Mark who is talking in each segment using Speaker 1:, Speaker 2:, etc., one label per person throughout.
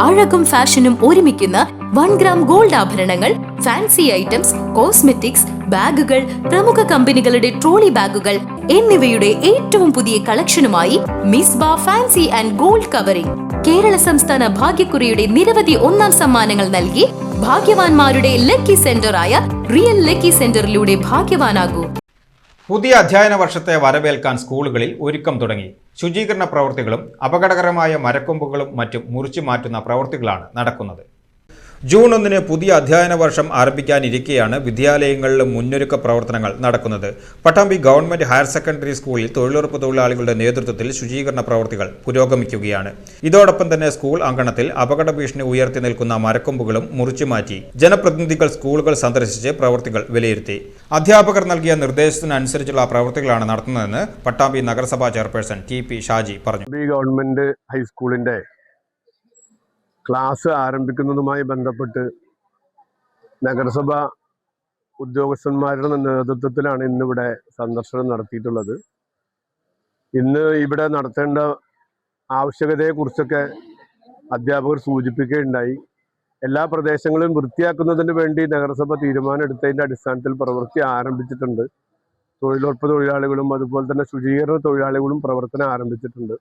Speaker 1: അഴകും ഫാഷനും ഒരുമിക്കുന്ന 1 gram gold ആഭരണങ്ങൾ, ഫാൻസി ഐറ്റംസ്, കോസ്മെറ്റിക്സ്, ബാഗുകൾ, പ്രമുഖ കമ്പനികളുടെ ട്രോളി ബാഗുകൾ എന്നിവയുടെ ഏറ്റവും പുതിയ കളക്ഷനുമായി Misba fancy and gold covering. Kerala സംസ്ഥാന ഭാഗ്യക്കുറിയുടെ നിരവധി ഒന്നാം സമ്മാനങ്ങൾ നൽകി ഭാഗ്യവാന്മാരുടെ ലക്കി സെന്ററായ റിയൽ ലക്കി സെന്ററിലൂടെ ഭാഗ്യവാനാകൂ.
Speaker 2: പുതിയ അധ്യയന വർഷത്തെ വരവേൽക്കാൻ സ്കൂളുകളിൽ ഒരുക്കം തുടങ്ങി. ശുചീകരണ പ്രവൃത്തികളും അപകടകരമായ മരക്കൊമ്പുകളും മറ്റും മുറിച്ചു മാറ്റുന്ന പ്രവൃത്തികളാണ് നടക്കുന്നത്. ജൂൺ 1 പുതിയ അധ്യയന വർഷം ആരംഭിക്കാനിരിക്കെയാണ് വിദ്യാലയങ്ങളിലും മുന്നൊരുക്ക പ്രവർത്തനങ്ങൾ നടക്കുന്നത്. പട്ടാമ്പി ഗവൺമെന്റ് ഹയർ സെക്കൻഡറി സ്കൂളിൽ തൊഴിലുറപ്പ് തൊഴിലാളികളുടെ നേതൃത്വത്തിൽ ശുചീകരണ പ്രവൃത്തികൾ പുരോഗമിക്കുകയാണ്. ഇതോടൊപ്പം തന്നെ സ്കൂൾ അങ്കണത്തിൽ അപകട ഭീഷണി ഉയർത്തി നിൽക്കുന്ന മരക്കൊമ്പുകളും മുറിച്ചുമാറ്റി ജനപ്രതിനിധികൾ സ്കൂളുകൾ സന്ദർശിച്ച് പ്രവൃത്തികൾ വിലയിരുത്തി. അധ്യാപകർ നൽകിയ നിർദ്ദേശത്തിനനുസരിച്ചുള്ള പ്രവൃത്തികളാണ് നടത്തുന്നതെന്ന് പട്ടാമ്പി നഗരസഭാ ചെയർപേഴ്സൺ TP ഷാജി പറഞ്ഞു.
Speaker 3: ഗവൺമെന്റ് ഹൈസ്കൂളിന്റെ ക്ലാസ് ആരംഭിക്കുന്നതുമായി ബന്ധപ്പെട്ട് നഗരസഭ ഉദ്യോഗസ്ഥന്മാരുടെ നേതൃത്വത്തിലാണ് ഇന്നിവിടെ സന്ദർശനം നടത്തിയിട്ടുള്ളത്. ഇന്ന് ഇവിടെ നടത്തേണ്ട ആവശ്യകതയെക്കുറിച്ചൊക്കെ അധ്യാപകർ സൂചിപ്പിക്കുകയുണ്ടായി. എല്ലാ പ്രദേശങ്ങളും വൃത്തിയാക്കുന്നതിന് വേണ്ടി നഗരസഭ തീരുമാനമെടുത്തതിൻ്റെ അടിസ്ഥാനത്തിൽ പ്രവൃത്തി ആരംഭിച്ചിട്ടുണ്ട്. തൊഴിലുറപ്പ് തൊഴിലാളികളും അതുപോലെ തന്നെ ശുചീകരണ തൊഴിലാളികളും പ്രവർത്തനം ആരംഭിച്ചിട്ടുണ്ട്.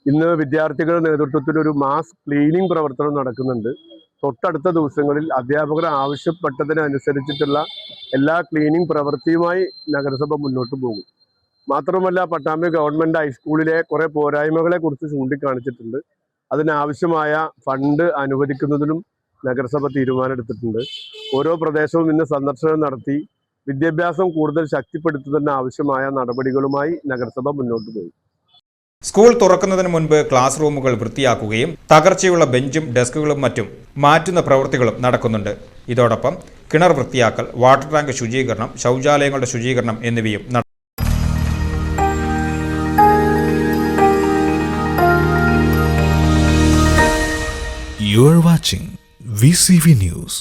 Speaker 3: ഇന്ന് വിദ്യാർത്ഥികളുടെ നേതൃത്വത്തിൽ ഒരു മാസ് ക്ലീനിങ് പ്രവർത്തനം നടക്കുന്നുണ്ട്. തൊട്ടടുത്ത ദിവസങ്ങളിൽ അധ്യാപകർ ആവശ്യപ്പെട്ടതിനനുസരിച്ചിട്ടുള്ള എല്ലാ ക്ലീനിങ് പ്രവൃത്തിയുമായി നഗരസഭ മുന്നോട്ട് പോകും. മാത്രമല്ല, പട്ടാമ്പി ഗവൺമെന്റ് ഹൈസ്കൂളിലെ കുറെ പോരായ്മകളെ കുറിച്ച് ചൂണ്ടിക്കാണിച്ചിട്ടുണ്ട്. അതിനാവശ്യമായ ഫണ്ട് അനുവദിക്കുന്നതിനും നഗരസഭ തീരുമാനമെടുത്തിട്ടുണ്ട്. ഓരോ പ്രദേശവും ഇന്ന് സന്ദർശനം നടത്തി വിദ്യാഭ്യാസം കൂടുതൽ ശക്തിപ്പെടുത്തുന്നതിന് ആവശ്യമായ നടപടികളുമായി നഗരസഭ മുന്നോട്ട് പോകും.
Speaker 2: സ്കൂൾ തുറക്കുന്നതിന് മുൻപ് ക്ലാസ് റൂമുകൾ വൃത്തിയാക്കുകയും തകർച്ചയുള്ള ബെഞ്ചും ഡെസ്കുകളും മറ്റും മാറ്റുന്ന പ്രവൃത്തികളും നടക്കുന്നുണ്ട്. ഇതോടൊപ്പം കിണർ വൃത്തിയാക്കൽ, വാട്ടർ ടാങ്ക് ശുചീകരണം, ശൗചാലയങ്ങളുടെ ശുചീകരണം എന്നിവയും നടക്കും.
Speaker 4: You are watching VCV News.